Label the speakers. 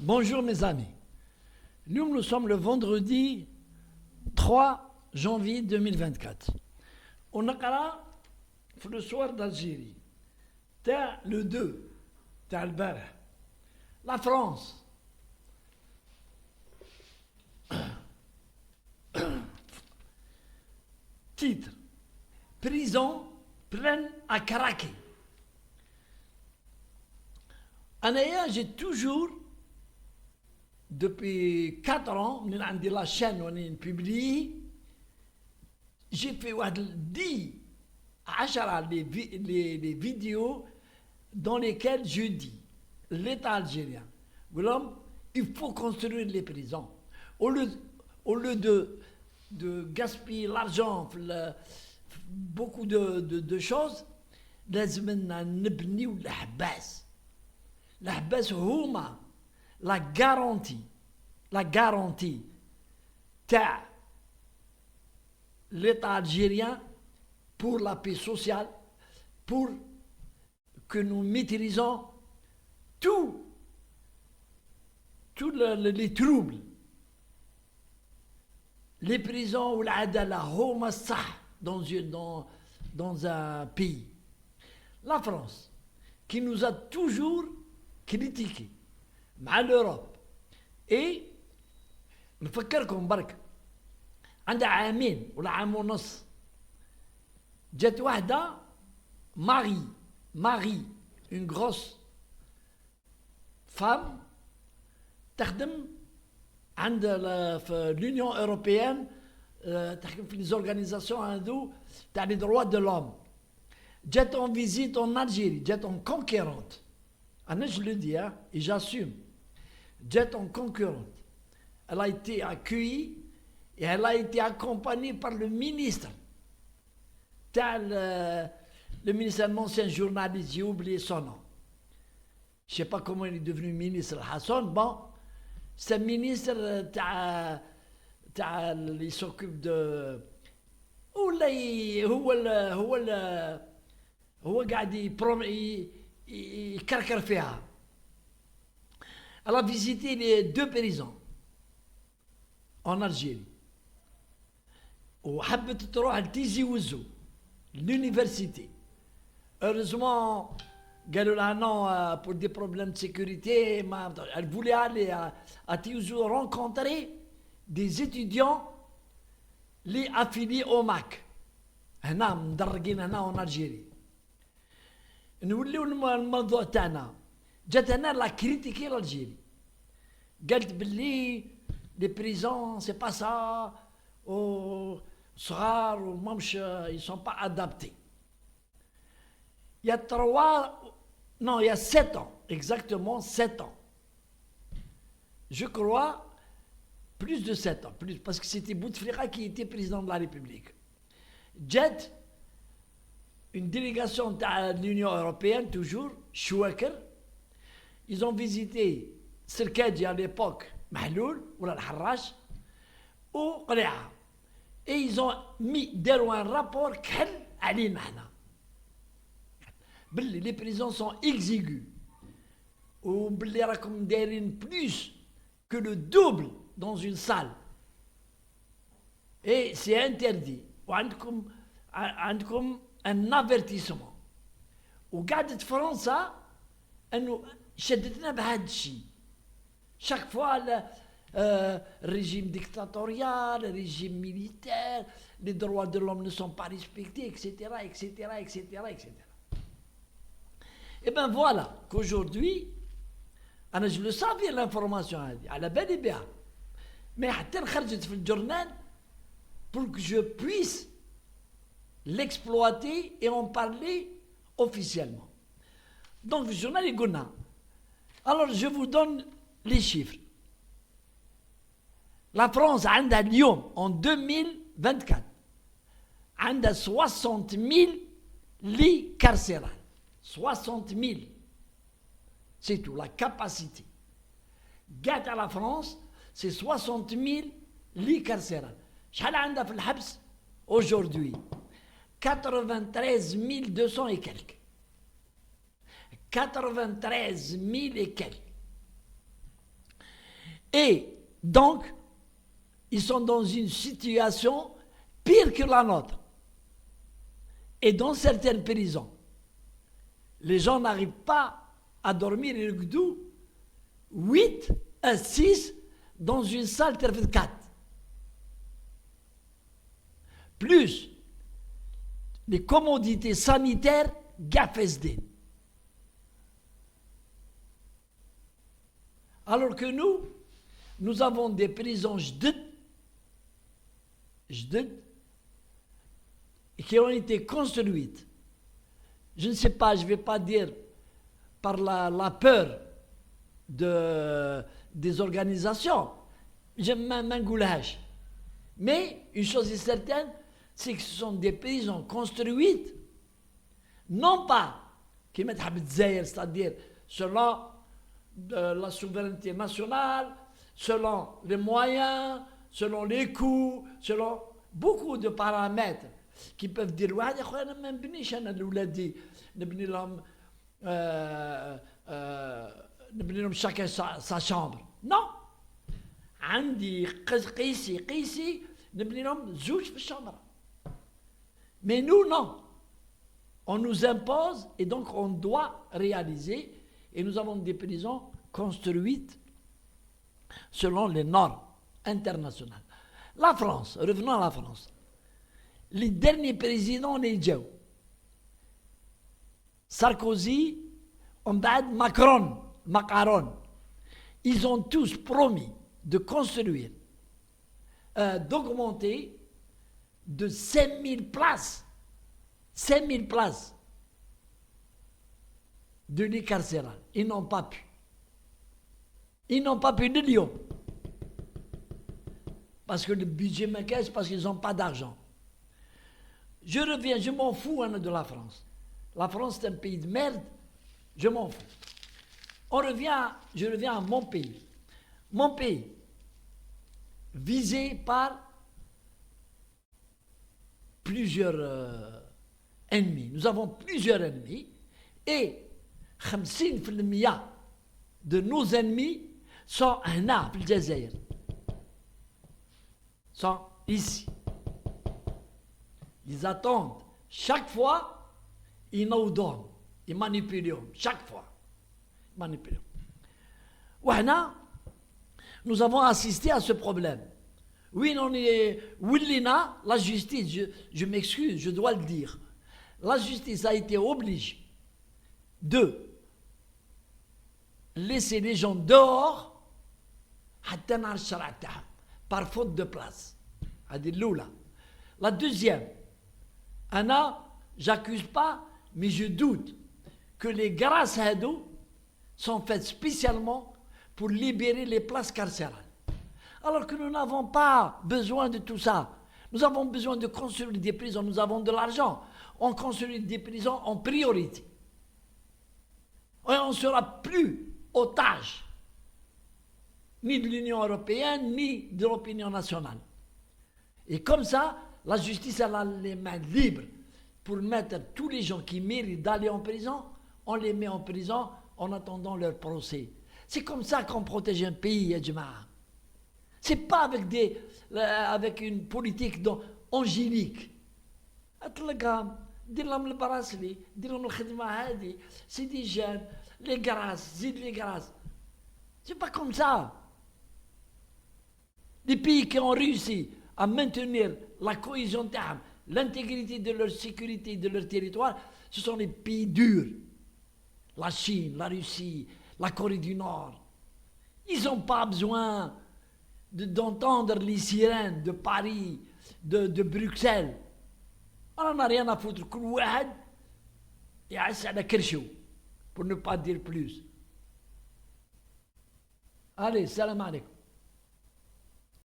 Speaker 1: Bonjour mes amis. Nous sommes le vendredi 3 janvier 2024. On a le soir d'Algérie. T'as le 2. T'as le bar. La France. Titre. Prison pleine à craquer. Anaya, j'ai toujours, depuis 4 ans, on a la chaîne, on a publié, j'ai fait 10 les vidéos dans lesquelles je dis l'État algérien, il faut construire les prisons. Au lieu de gaspiller l'argent, beaucoup de choses, لازم نبنيو الحباس. الحباس هما la garantie تاع l'État algérien pour la paix sociale, pour que nous maîtrisons tous les troubles. Les prisons ou l'adala homa sah dans un pays. La France, qui nous a toujours critiqué, مع l'Europe. Et نفكركم برك عندها عامين ولا عام ونص جات واحدة Marie, une grosse femme تخدم عند في l'Union européenne تخدم في les organisations هذو تاع les droits de l'homme. جات en visite en Algérie, جات en conquérante. Anna, je le dis, hein, et j'assume. Jet en concurrente. Elle a été accueillie et elle a été accompagnée par le ministre. Le ministre, un ancien journaliste, j'ai oublié son nom. Je ne sais pas comment il est devenu ministre Hassan. Bon, c'est un ministre il s'occupe de. هو قاعد يكركر فيها. Elle a visité les 2 prisons en Algérie. وحبت تروح لتيزي وزو l'université. Heureusement, قالوا لها non pour des problèmes de sécurité. Elle voulait aller à Tizi rencontrer des étudiants les affiliés au MAC. هنا مدرجين هنا en Algérie. نوليو الموضوع تاعنا جات هنا لا كريتيكي l'Algérie. قالت باللي لي بريزون سي با سا صغار ومامش ils sont pas adaptés. Il y a 7 ans, exactement 7 ans. Je crois plus de 7 ans, plus, parce que c'était Bouteflika qui était président de la République. جات une délégation de l'Union européenne, toujours, Chouaker, ils ont visité Serkadji à l'époque, Mahloul, ou la Harrach, ou Qari'a. Et ils ont mis un rapport qu'elle allait maintenant. Les prisons sont exiguës. Ou plus que le double dans une salle. Et c'est interdit. عندكم un avertissement. وقعدت فرنسا انه شدتنا بهذا الشيء. chaque fois le régime dictatorial, le régime militaire, les droits de l'homme ne sont pas respectés, etc. Et bien voilà qu'aujourd'hui, je le savais l'information على بالي بها, mais حتى خرجت في الجورنال pour que je puisse l'exploiter et en parler officiellement. Donc, le journal est Gona. Alors, je vous donne les chiffres. La France a Lyon en 2024 a 60 000 lits carcérales. 60 000. C'est tout, la capacité. Gâte à la France, c'est 60 000 lits carcérales. شحال عندها في الحبس aujourd'hui 93 200 et quelques. 93 000 et quelques. Et donc, ils sont dans une situation pire que la nôtre. Et dans certaines prisons, les gens n'arrivent pas à dormir et le 8 à 6 dans une salle de 4. Plus les commodités sanitaires GAFSD. Alors que nous avons des prisons jded, qui ont été construites. Je ne sais pas, je ne vais pas dire par la peur des organisations. Mais une chose est certaine, c'est que ce sont des prisons construites, non pas qui mettent c'est-à-dire selon la souveraineté nationale, selon les moyens, selon les coûts, selon beaucoup de paramètres qui peuvent dire واحد يا خويا انا ما نبنيش انا لاولادي نبني لهم chacun sa chambre. Non. عندي قيسي نبني لهم زوج في الشمرة. Mais nous, non. On nous impose et donc on doit réaliser. Et nous avons des prisons construites selon les normes internationales. La France, revenons à la France. Les derniers présidents, les Djao. Sarkozy, Macron, ils ont tous promis de construire, d'augmenter de 5000 places de lit carcéral. Ils n'ont pas pu. Ils n'ont pas pu de Lyon. Parce que le budget me casse, parce qu'ils n'ont pas d'argent. Je reviens, je m'en fous de la France. La France, c'est un pays de merde. Je m'en fous. Je reviens à mon pays. Mon pays, visé par plusieurs ennemis. Nous avons plusieurs ennemis. Et 50% de nos ennemis sont en Algérie. Sont ici. Ils attendent. Chaque fois, ils nous donnent. Ils manipulent. Chaque fois. Manipulent. Nous avons assisté à ce problème. Oui, la justice, je m'excuse, je dois le dire. La justice a été obligée de laisser les gens dehors par faute de place. La deuxième, j'accuse pas, mais je doute que les grâces à Hadou sont faites spécialement pour libérer les places carcérales. Alors que nous n'avons pas besoin de tout ça. Nous avons besoin de construire des prisons, nous avons de l'argent. On construit des prisons en priorité. Et on ne sera plus otage ni de l'Union européenne, ni de l'opinion nationale. Et comme ça, la justice elle a les mains libres pour mettre tous les gens qui méritent d'aller en prison, on les met en prison en attendant leur procès. C'est comme ça qu'on protège un pays, Yajma. C'est pas avec une politique angélique. C'est des jeunes, les grâces, les grâces. C'est pas comme ça. Les pays qui ont réussi à maintenir la cohésion, l'intégrité de leur sécurité, de leur territoire, ce sont les pays durs. La Chine, la Russie, la Corée du Nord. Ils n'ont pas besoin d'entendre les sirènes de Paris, de Bruxelles. On n'en a rien à foutre. Pour ne pas dire plus. Allez, salam alaikum.